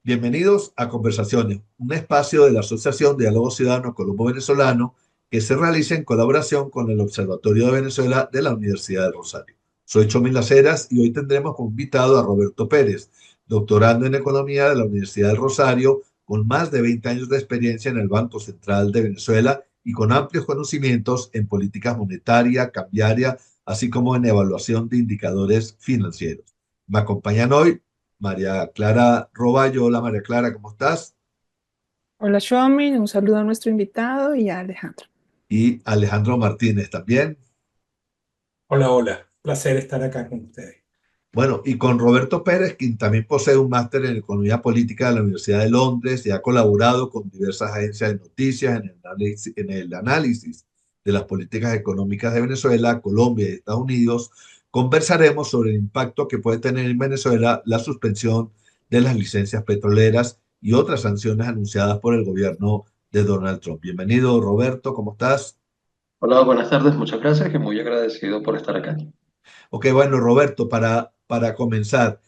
Bienvenidos a Conversaciones, un espacio de la Asociación Diálogo Ciudadano Colombo-Venezolano que se realiza en colaboración con el Observatorio de Venezuela de la Universidad del Rosario. Soy Chomil Laceras y hoy tendremos como invitado a Roberto Pérez, doctorando en Economía de la Universidad del Rosario, con más de 20 años de experiencia en el Banco Central de Venezuela y con amplios conocimientos en política monetaria, cambiaria, así como en evaluación de indicadores financieros. Me acompañan hoy María Clara Roballo. Hola María Clara, ¿cómo estás? Hola, Shomi, un saludo a nuestro invitado y a Alejandro. Y Alejandro Martínez también. Hola, hola. Placer estar acá con ustedes. Bueno, y con Roberto Pérez, quien también posee un máster en Economía Política de la Universidad de Londres y ha colaborado con diversas agencias de noticias en el análisis de las políticas económicas de Venezuela, Colombia y Estados Unidos. Conversaremos sobre el impacto que puede tener en Venezuela la suspensión de las licencias petroleras y otras sanciones anunciadas por el gobierno de Donald Trump. Bienvenido, Roberto, ¿cómo estás? Hola, buenas tardes, muchas gracias y muy agradecido por estar acá. Ok, bueno, Roberto, para comenzar,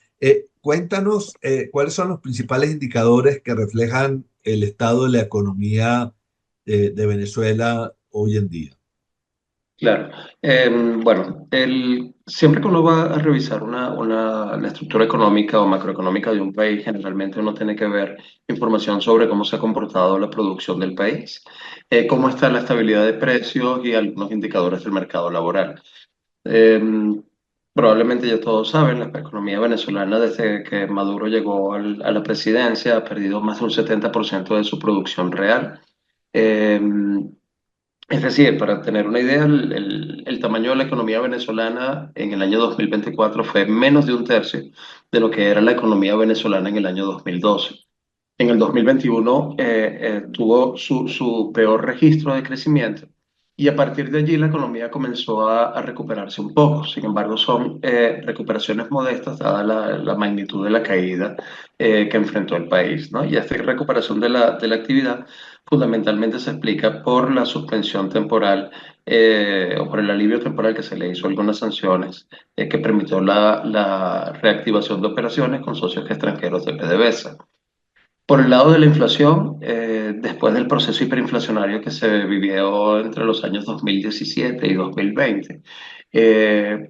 cuéntanos cuáles son los principales indicadores que reflejan el estado de la economía de Venezuela hoy en día. Claro, bueno, siempre que uno va a revisar la estructura económica o macroeconómica de un país, generalmente uno tiene que ver información sobre cómo se ha comportado la producción del país, cómo está la estabilidad de precios y algunos indicadores del mercado laboral. Em, Probablemente ya todos saben, la economía venezolana desde que Maduro llegó a la presidencia ha perdido más de un 70% de su producción real. Em, Es decir, para tener una idea, el tamaño de la economía venezolana en el año 2024 fue menos de un tercio de lo que era la economía venezolana en el año 2012. En el 2021 tuvo su peor registro de crecimiento y a partir de allí la economía comenzó a recuperarse un poco. Sin embargo, son recuperaciones modestas dada la magnitud de la caída que enfrentó el país, ¿no? Y esta recuperación de la actividad fundamentalmente se explica por la suspensión temporal o por el alivio temporal que se le hizo a algunas sanciones que permitió la reactivación de operaciones con socios extranjeros de PDVSA. Por el lado de la inflación, después del proceso hiperinflacionario que se vivió entre los años 2017 y 2020,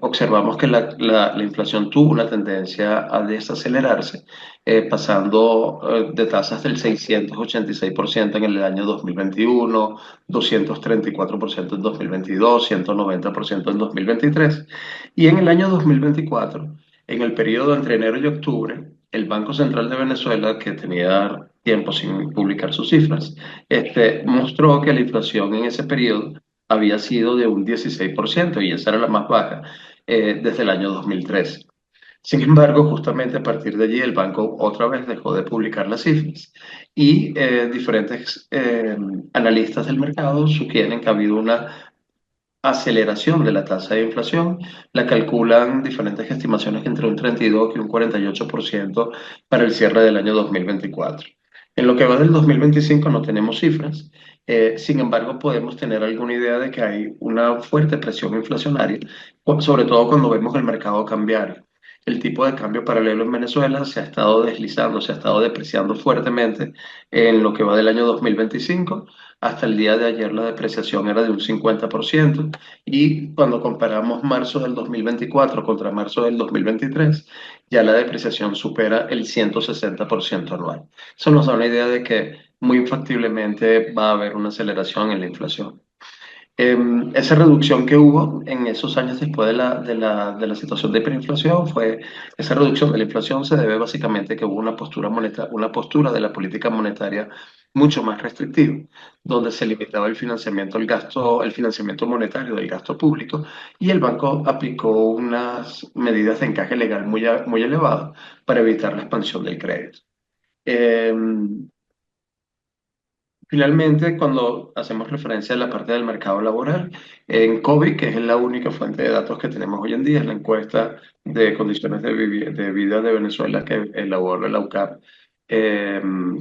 observamos que la inflación tuvo una tendencia a desacelerarse, pasando de tasas del 686% en el año 2021, 234% en 2022, 190% en 2023, y en el año 2024, en el periodo entre enero y octubre, el Banco Central de Venezuela, que tenía tiempo sin publicar sus cifras, mostró que la inflación en ese periodo había sido de un 16% y esa era la más baja desde el año 2013. Sin embargo, justamente a partir de allí el banco otra vez dejó de publicar las cifras y diferentes analistas del mercado sugieren que ha habido una aceleración de la tasa de inflación. La calculan diferentes estimaciones entre un 32 y un 48% para el cierre del año 2024. En lo que va del 2025 no tenemos cifras, sin embargo podemos tener alguna idea de que hay una fuerte presión inflacionaria, sobre todo cuando vemos el mercado cambiario. El tipo de cambio paralelo en Venezuela se ha estado deslizando, se ha estado depreciando fuertemente en lo que va del año 2025. Hasta el día de ayer la depreciación era de un 50% y cuando comparamos marzo del 2024 contra marzo del 2023, ya la depreciación supera el 160% anual. Eso nos da una idea de que muy factiblemente va a haber una aceleración en la inflación. Esa reducción que hubo en esos años después de la situación de hiperinflación esa reducción de la inflación se debe básicamente que hubo una postura de la política monetaria mucho más restrictiva, donde se limitaba el financiamiento al gasto, el financiamiento monetario del gasto público y el banco aplicó unas medidas de encaje legal muy elevadas para evitar la expansión del crédito. Em, Finalmente, cuando hacemos referencia a la parte del mercado laboral, en COVID, que es la única fuente de datos que tenemos hoy en día, es la encuesta de condiciones de vida de Venezuela que elabora la UCAP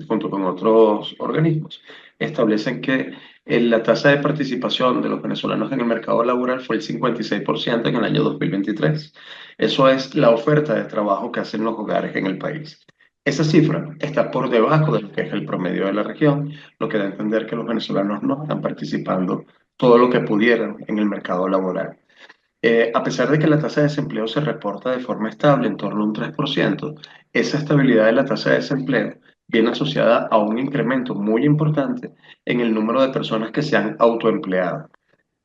junto con otros organismos, establecen que la tasa de participación de los venezolanos en el mercado laboral fue el 56% en el año 2023. Eso es la oferta de trabajo que hacen los hogares en el país. Esa cifra está por debajo de lo que es el promedio de la región, lo que da a entender que los venezolanos no están participando todo lo que pudieran en el mercado laboral. A pesar de que la tasa de desempleo se reporta de forma estable, en torno a un 3%, esa estabilidad de la tasa de desempleo viene asociada a un incremento muy importante en el número de personas que se han autoempleado.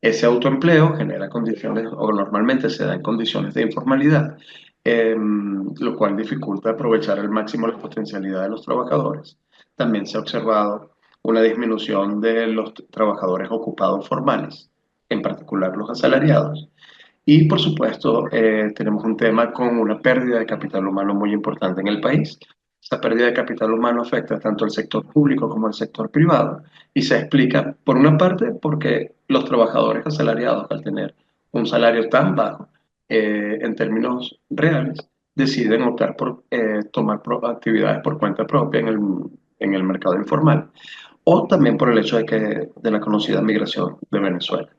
Ese autoempleo genera condiciones, o normalmente se da en condiciones de informalidad, lo cual dificulta aprovechar al máximo la potencialidad de los trabajadores. También se ha observado una disminución de los trabajadores ocupados formales, en particular los asalariados. Y por supuesto, tenemos un tema con una pérdida de capital humano muy importante en el país. Esta pérdida de capital humano afecta tanto al sector público como al sector privado y se explica, por una parte, porque los trabajadores asalariados, al tener un salario tan bajo en términos reales, deciden optar por tomar actividades por cuenta propia en el mercado informal, o también por el hecho de la conocida migración de Venezuela.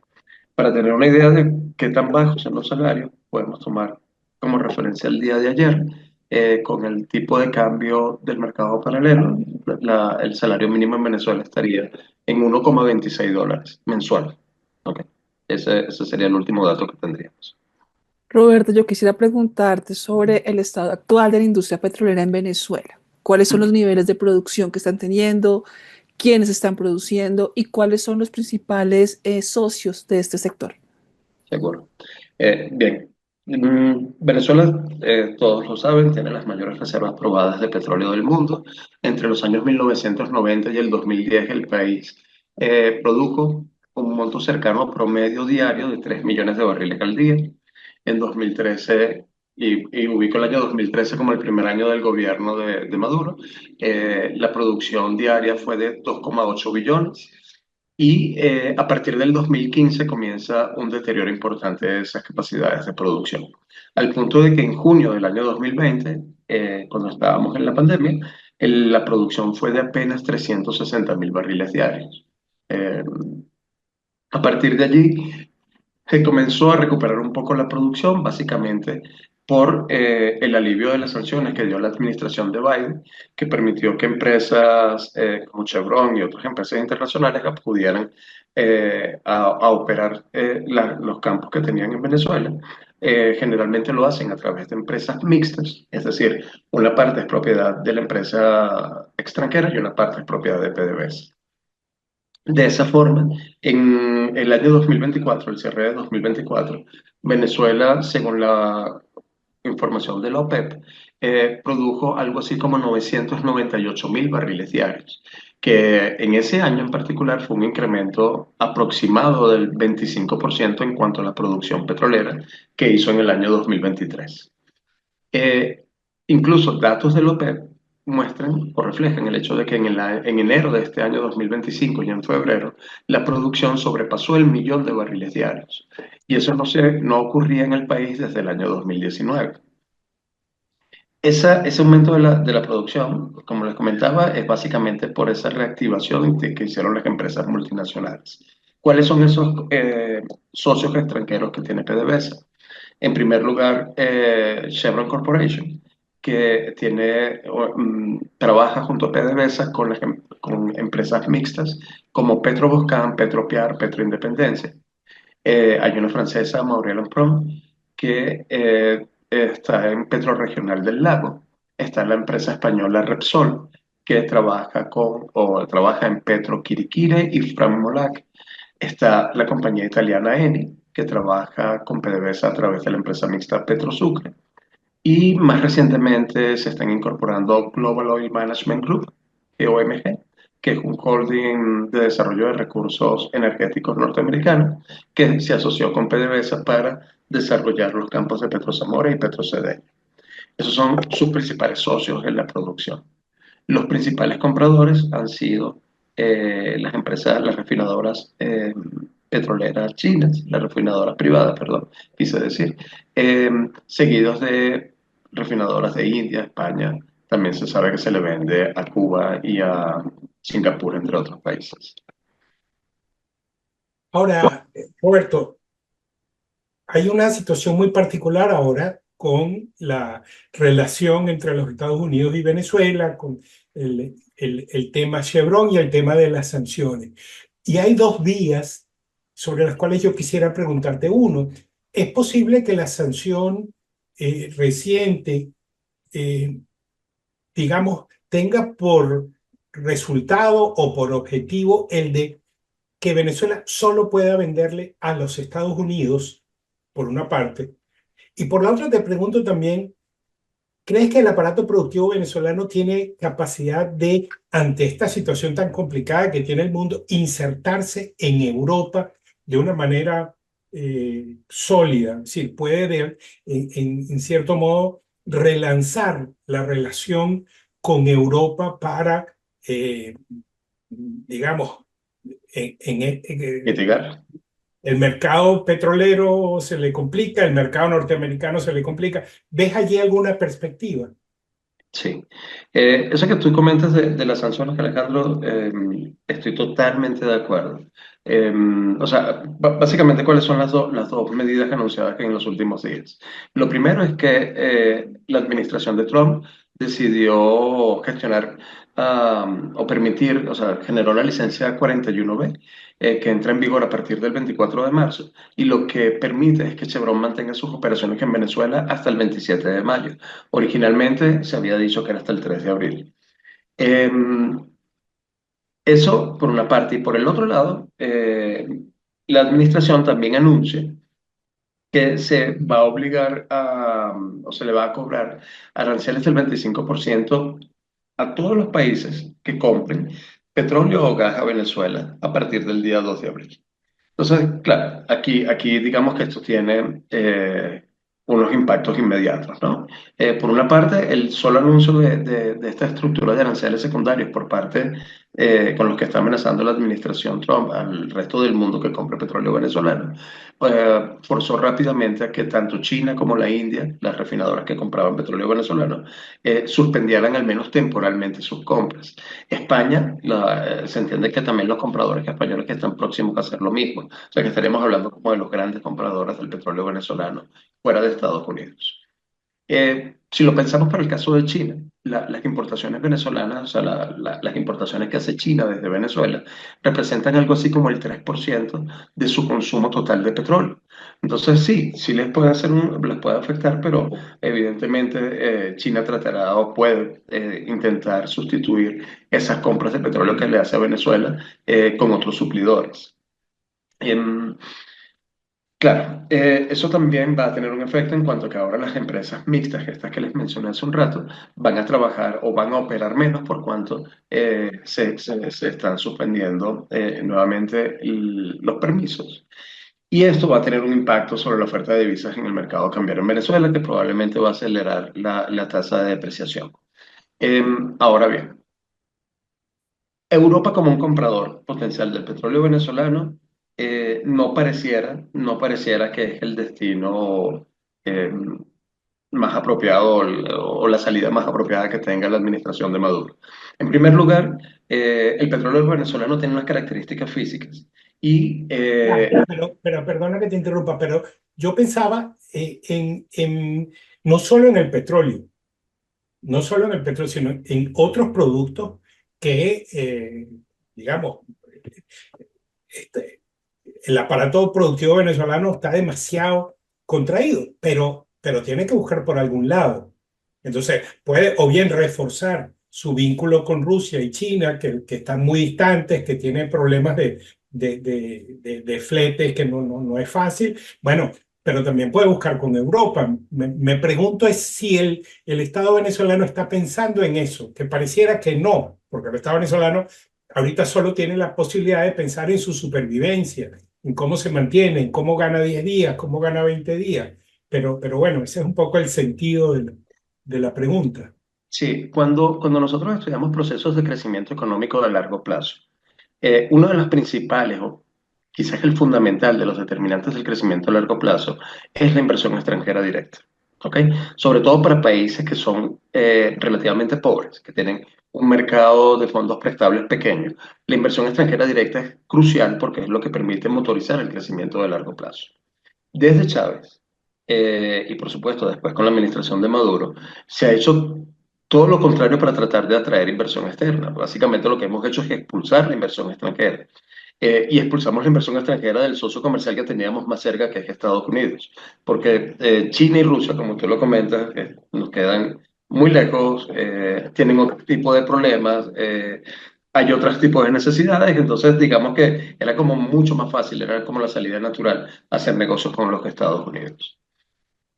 Para tener una idea de qué tan bajos son los salarios, podemos tomar como referencia el día de ayer, con el tipo de cambio del mercado paralelo. El salario mínimo en Venezuela estaría en $1,26 mensual. ¿Ok? Ese sería el último dato que tendríamos. Roberto, yo quisiera preguntarte sobre el estado actual de la industria petrolera en Venezuela. ¿Cuáles son los niveles de producción que están teniendo? ¿Quiénes están produciendo? ¿Y cuáles son los principales socios de este sector? Seguro. Bien. Venezuela, todos lo saben, tiene las mayores reservas probadas de petróleo del mundo. Entre los años 1990 y el 2010, el país produjo un monto cercano a promedio diario de 3 millones de barriles al día. En 2013, y ubico el año 2013 como el primer año del gobierno de Maduro, la producción diaria fue de 2,8 billones. Y a partir del 2015 comienza un deterioro importante de esas capacidades de producción, al punto de que en junio del año 2020, cuando estábamos en la pandemia, la producción fue de apenas 360.000 barriles diarios. Eh, a partir de allí, se comenzó a recuperar un poco la producción, básicamente por el alivio de las sanciones que dio la administración de Biden, que permitió que empresas como Chevron y otras empresas internacionales pudieran a operar los campos que tenían en Venezuela. Generalmente lo hacen a través de empresas mixtas, es decir, una parte es propiedad de la empresa extranjera y una parte es propiedad de PDVSA. De esa forma, en el año 2024, el cierre de 2024, Venezuela, según la información de la OPEP, produjo algo así como 998.000 barriles diarios, que en ese año en particular fue un incremento aproximado del 25% en cuanto a la producción petrolera que hizo en el año 2023. Eh, Incluso datos del OPEP muestran o reflejan el hecho de que en enero de este año 2025 y en febrero la producción sobrepasó el millón de barriles diarios. Y eso no ocurría en el país desde el año 2019. Ese aumento de la producción, como les comentaba, es básicamente por esa reactivación que hicieron las empresas multinacionales. ¿Cuáles son esos socios extranjeros que tiene PDVSA? En primer lugar, Chevron Corporation, que trabaja junto a PDVSA con empresas mixtas como Petroboscan, Petropiar, Petroindependencia. Hay una francesa, Maurel Ampron, que está en Petroregional del Lago. Está la empresa española Repsol, que trabaja en Petro Quiriquire y Frammolac. Está la compañía italiana Eni, que trabaja con PDVSA a través de la empresa mixta Petrosucre. Y más recientemente se están incorporando Global Oil Management Group, GOMG, que es un holding de desarrollo de recursos energéticos norteamericano, que se asoció con PDVSA para desarrollar los campos de Petrozamora y Petrocedeño. Esos son sus principales socios en la producción. Los principales compradores han sido las refinadoras petroleras chinas, las refinadoras privadas, perdón, quise decir, seguidos de refinadoras de India, España. También se sabe que se le vende a Cuba y a Singapur, entre otros países. Ahora, Roberto, hay una situación muy particular ahora con la relación entre los Estados Unidos y Venezuela, con el tema Chevron y el tema de las sanciones. Y hay dos vías sobre las cuales yo quisiera preguntarte. Uno, ¿es posible que la sanción reciente, eh, digamos, tenga por resultado o por objetivo el de que Venezuela solo pueda venderle a los Estados Unidos, por una parte? Y por la otra te pregunto también, ¿crees que el aparato productivo venezolano tiene capacidad de, ante esta situación tan complicada que tiene el mundo, insertarse en Europa de una manera sólida? Es decir, puede, en cierto modo, relanzar la relación con Europa para, digamos, Mitigar. el mercado petrolero se le complica, el mercado norteamericano se le complica. ¿Ves allí alguna perspectiva? Sí. Eso que tú comentas de las sanciones, Alejandro, estoy totalmente de acuerdo. O sea, básicamente, ¿cuáles son las dos medidas anunciadas en los últimos días? Lo primero es que la administración de Trump decidió gestionar o permitir, o sea, generó la licencia 41B, que entra en vigor a partir del 24 de marzo, y lo que permite es que Chevron mantenga sus operaciones en Venezuela hasta el 27 de mayo. Originalmente se había dicho que era hasta el 3 de abril. Eh, Eso por una parte. Y por el otro lado, la administración también anuncia que se va a obligar o se le va a cobrar aranceles del 25% a todos los países que compren petróleo o gas a Venezuela a partir del día 2 de abril. Entonces, claro, aquí digamos que esto tiene unos impactos inmediatos, ¿no? Por una parte, el solo anuncio de esta estructura de aranceles secundarios por parte con los que está amenazando la administración Trump al resto del mundo que compre petróleo venezolano, forzó rápidamente a que tanto China como la India, las refinadoras que compraban petróleo venezolano, suspendieran al menos temporalmente sus compras. España, se entiende que también los compradores españoles que están próximos a hacer lo mismo. O sea que estaremos hablando como de los grandes compradores del petróleo venezolano fuera de Estados Unidos. Si lo pensamos para el caso de China, las importaciones venezolanas, o sea, las importaciones que hace China desde Venezuela, representan algo así como el 3% de su consumo total de petróleo. Entonces sí les puede les puede afectar, pero evidentemente China tratará o puede intentar sustituir esas compras de petróleo que le hace a Venezuela con otros suplidores. Em, Claro, eso también va a tener un efecto en cuanto a que ahora las empresas mixtas, estas que les mencioné hace un rato, van a trabajar o van a operar menos por cuanto se están suspendiendo nuevamente los permisos. Y esto va a tener un impacto sobre la oferta de divisas en el mercado cambiario en Venezuela, que probablemente va a acelerar la tasa de depreciación. Ahora bien, Europa como un comprador potencial del petróleo venezolano no pareciera que es el destino eh, más apropiado o la salida más apropiada que tenga la administración de Maduro. En primer lugar, el petróleo venezolano tiene unas características físicas y Ya, pero perdona que te interrumpa, pero yo pensaba no solo en el petróleo, no solo en el petróleo, sino en otros productos que, digamos, este, el aparato productivo venezolano está demasiado contraído, pero tiene que buscar por algún lado. Entonces, puede o bien reforzar su vínculo con Rusia y China, que están muy distantes, que tienen problemas de fletes, que no es fácil. Bueno, pero también puede buscar con Europa. Me pregunto es si el Estado venezolano está pensando en eso, que pareciera que no, porque el Estado venezolano ahorita solo tiene la posibilidad de pensar en su supervivencia, en cómo se mantiene, en cómo gana 10 días, cómo gana 20 días. Pero bueno, ese es un poco el sentido de la pregunta. sí, cuando nosotros estudiamos procesos de crecimiento económico de largo plazo, uno de los principales, o quizás el fundamental de los determinantes del crecimiento a largo plazo, es la inversión extranjera directa. ¿Ok? Sobre todo para países que son relativamente pobres, que tienen un mercado de fondos prestables pequeño. La inversión extranjera directa es crucial porque es lo que permite motorizar el crecimiento de largo plazo. Desde Chávez, y por supuesto después con la administración de Maduro, se ha hecho todo lo contrario para tratar de atraer inversión externa. Básicamente lo que hemos hecho es expulsar la inversión extranjera. Y expulsamos la inversión extranjera del socio comercial que teníamos más cerca, que es Estados Unidos. Porque China y Rusia, como tú lo comentas, nos quedan muy lejos, tienen otro tipo de problemas, hay otros tipos de necesidades, entonces digamos que era como mucho más fácil, era como la salida natural hacer negocios con los Estados Unidos.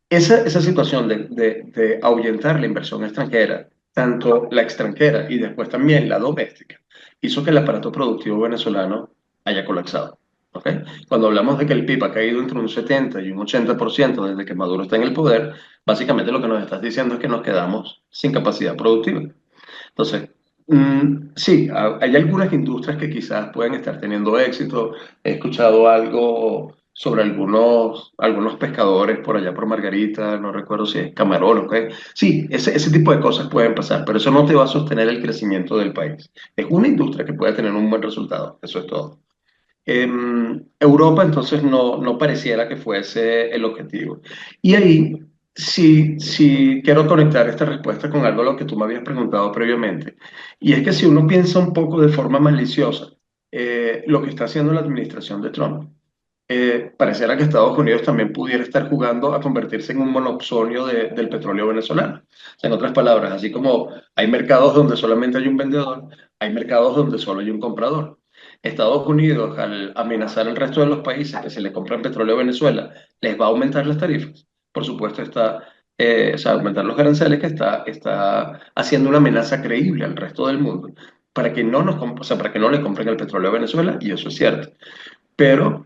Esa situación de ahuyentar la inversión extranjera, tanto la extranjera y después también la doméstica, hizo que el aparato productivo venezolano haya colapsado. ¿Ok? Cuando hablamos de que el PIB ha caído entre un 70 y un 80% desde que Maduro está en el poder, básicamente lo que nos estás diciendo es que nos quedamos sin capacidad productiva. Entonces, sí, hay algunas industrias que quizás pueden estar teniendo éxito. He escuchado algo sobre algunos pescadores por allá por Margarita, no recuerdo si es Camarón, ¿ok? Sí, ese tipo de cosas pueden pasar, pero eso no te va a sostener el crecimiento del país. Es una industria que puede tener un buen resultado, eso es todo. Europa entonces no pareciera que fuese el objetivo. Y ahí sí quiero conectar esta respuesta con algo a lo que tú me habías preguntado previamente. Y es que si uno piensa un poco de forma maliciosa, lo que está haciendo la administración de Trump, pareciera que Estados Unidos también pudiera estar jugando a convertirse en un monopolio del petróleo venezolano. O sea, en otras palabras, así como hay mercados donde solamente hay un vendedor, hay mercados donde solo hay un comprador. Estados Unidos, al amenazar al resto de los países que se le compran petróleo a Venezuela, les va a aumentar las tarifas. Por supuesto, o sea, aumentar los aranceles que está haciendo una amenaza creíble al resto del mundo para que o sea, para que no le compren el petróleo a Venezuela, y eso es cierto. Pero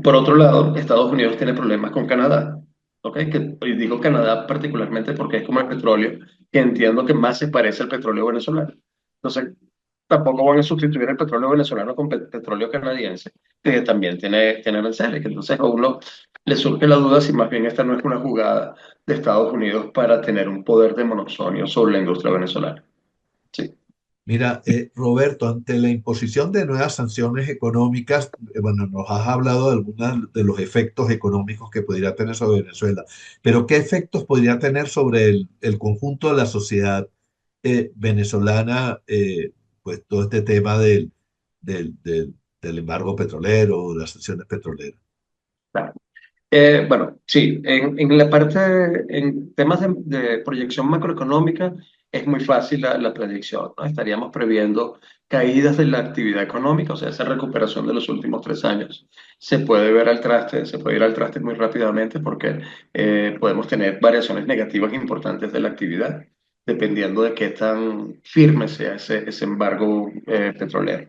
por otro lado, Estados Unidos tiene problemas con Canadá, ¿ok? Y digo Canadá particularmente porque es como el petróleo que entiendo que más se parece al petróleo venezolano. Entonces, tampoco van a sustituir el petróleo venezolano con petróleo canadiense, que también tiene aranceles. Entonces, a uno le surge la duda si más bien esta no es una jugada de Estados Unidos para tener un poder de monopolio sobre la industria venezolana. Sí. Mira, Roberto, ante la imposición de nuevas sanciones económicas, bueno, nos has hablado de algunos de los efectos económicos que podría tener sobre Venezuela, pero ¿qué efectos podría tener sobre el conjunto de la sociedad venezolana, pues todo este tema del embargo petrolero, de las sanciones petroleras? Claro. Bueno, sí, en la parte, en temas de proyección macroeconómica es muy fácil la predicción, ¿no? Estaríamos previendo caídas de la actividad económica, o sea, esa recuperación de los últimos 3 años. Se puede ir al traste muy rápidamente porque podemos tener variaciones negativas importantes de la actividad, dependiendo de qué tan firme sea ese embargo petrolero.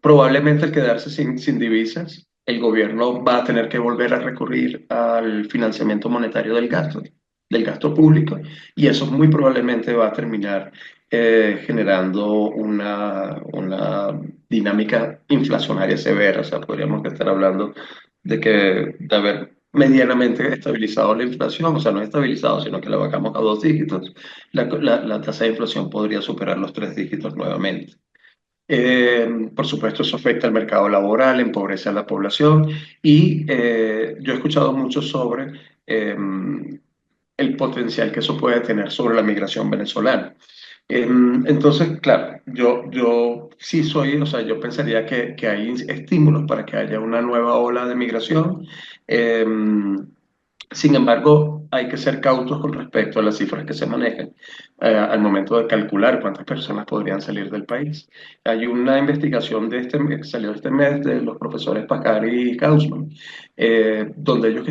Probablemente al quedarse sin divisas, el gobierno va a tener que volver a recurrir al financiamiento monetario del gasto público, y eso muy probablemente va a terminar generando una dinámica inflacionaria severa. O sea, podríamos estar hablando de haber medianamente estabilizado la inflación, o sea, no estabilizado, sino que la bajamos a 2 dígitos, la tasa de inflación podría superar los 3 dígitos nuevamente. Por supuesto, eso afecta al mercado laboral, empobrece a la población, y yo he escuchado mucho sobre el potencial que eso puede tener sobre la migración venezolana. Entonces, claro, yo sí soy, o sea, yo pensaría que hay estímulos para que haya una nueva ola de migración. Sin embargo, hay que ser cautos con respecto a las cifras que se manejan al momento de calcular cuántas personas podrían salir del país. Hay una investigación que salió este mes de los profesores Pacari y Gaussman, donde ellos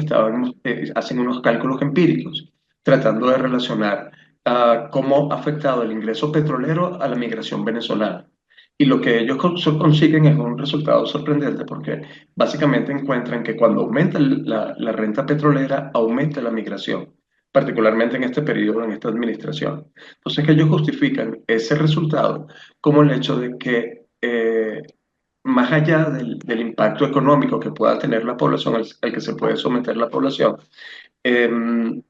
hacen unos cálculos empíricos tratando de relacionar cómo ha afectado el ingreso petrolero a la migración venezolana. Y lo que ellos consiguen es un resultado sorprendente porque básicamente encuentran que cuando aumenta la renta petrolera, aumenta la migración, particularmente en este periodo, en esta administración. Entonces, que ellos justifican ese resultado como el hecho de que, más allá del impacto económico que pueda tener la población, al que se puede someter la población, eh,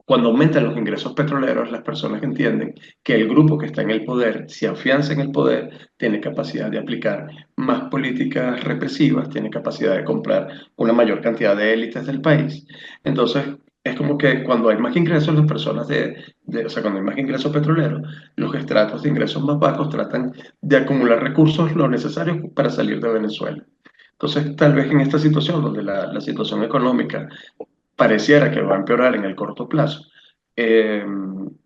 Cuando aumentan los ingresos petroleros, las personas entienden que el grupo que está en el poder, si afianza en el poder, tiene capacidad de aplicar más políticas represivas, tiene capacidad de comprar una mayor cantidad de élites del país. Entonces, es como que cuando hay más ingresos, las personas o sea, cuando hay más ingresos petroleros, los estratos de ingresos más bajos tratan de acumular recursos lo necesarios para salir de Venezuela. Entonces, tal vez en esta situación, donde la situación económica pareciera que va a empeorar en el corto plazo, eh,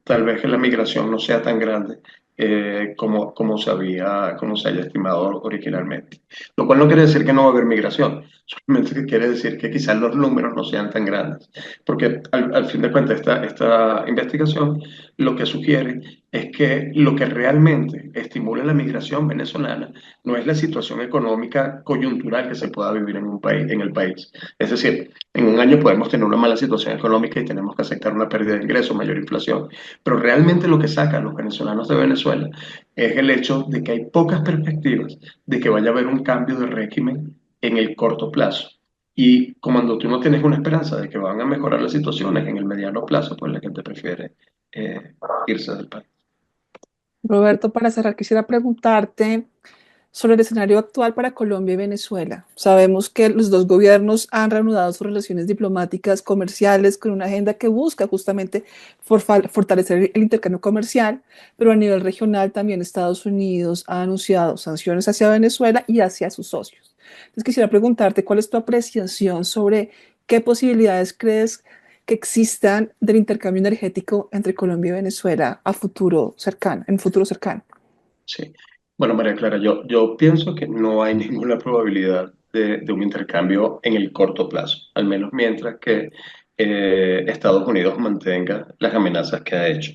tal vez que la migración no sea tan grande como se haya estimado originalmente. Lo cual no quiere decir que no va a haber migración, solamente que quiere decir que quizás los números no sean tan grandes. Porque al fin de cuentas, esta investigación lo que sugiere es que lo que realmente estimula la migración venezolana no es la situación económica coyuntural que se pueda vivir en un país, en el país. Es decir, en un año podemos tener una mala situación económica y tenemos que aceptar una pérdida de ingresos, mayor inflación, pero realmente lo que saca a los venezolanos de Venezuela es el hecho de que hay pocas perspectivas de que vaya a haber un cambio de régimen en el corto plazo. Y cuando tú no tienes una esperanza de que van a mejorar las situaciones en el mediano plazo, pues la gente prefiere irse del país. Roberto, para cerrar, quisiera preguntarte sobre el escenario actual para Colombia y Venezuela. Sabemos que los dos gobiernos han reanudado sus relaciones diplomáticas comerciales con una agenda que busca justamente fortalecer el intercambio comercial, pero a nivel regional también Estados Unidos ha anunciado sanciones hacia Venezuela y hacia sus socios. Entonces quisiera preguntarte cuál es tu apreciación sobre qué posibilidades crees que existan del intercambio energético entre Colombia y Venezuela a futuro cercano, en futuro cercano. Sí. Bueno, María Clara, yo pienso que no hay ninguna probabilidad de un intercambio en el corto plazo, al menos mientras que Estados Unidos mantenga las amenazas que ha hecho.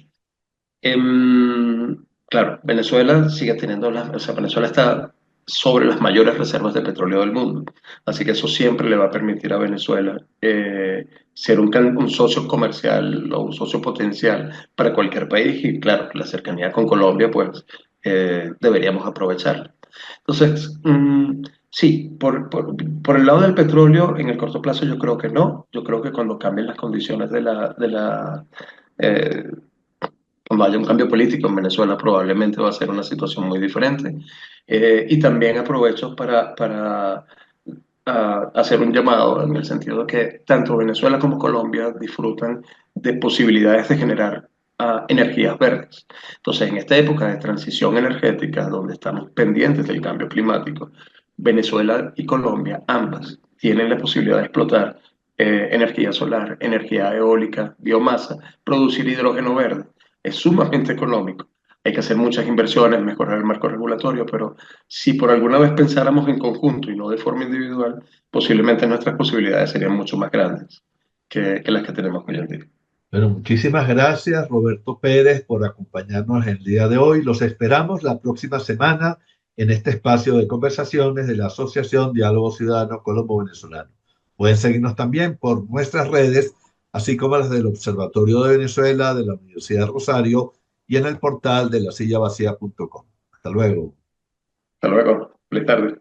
Claro, Venezuela sigue teniendo o sea, Venezuela está sobre las mayores reservas de petróleo del mundo, así que eso siempre le va a permitir a Venezuela ser un socio comercial o un socio potencial para cualquier país y claro, la cercanía con Colombia, pues deberíamos aprovecharla. Entonces, sí, por el lado del petróleo, en el corto plazo yo creo que no, yo creo que cuando cambien las condiciones eh, cuando haya un cambio político en Venezuela, probablemente va a ser una situación muy diferente. Y también aprovecho para hacer un llamado en el sentido de que tanto Venezuela como Colombia disfrutan de posibilidades de generar energías verdes. Entonces, en esta época de transición energética, donde estamos pendientes del cambio climático, Venezuela y Colombia, ambas, tienen la posibilidad de explotar energía solar, energía eólica, biomasa, producir hidrógeno verde. Es sumamente económico. Hay que hacer muchas inversiones, mejorar el marco regulatorio, pero si por alguna vez pensáramos en conjunto y no de forma individual, posiblemente nuestras posibilidades serían mucho más grandes que las que tenemos hoy en día. Bueno, muchísimas gracias, Roberto Pérez, por acompañarnos el día de hoy. Los esperamos la próxima semana en este espacio de conversaciones de la Asociación Diálogo Ciudadano Colombo-Venezolano. Pueden seguirnos también por nuestras redes, así como las del Observatorio de Venezuela, de la Universidad de Rosario y en el portal de lasillavacía.com. Hasta luego. Hasta luego. Feliz tarde.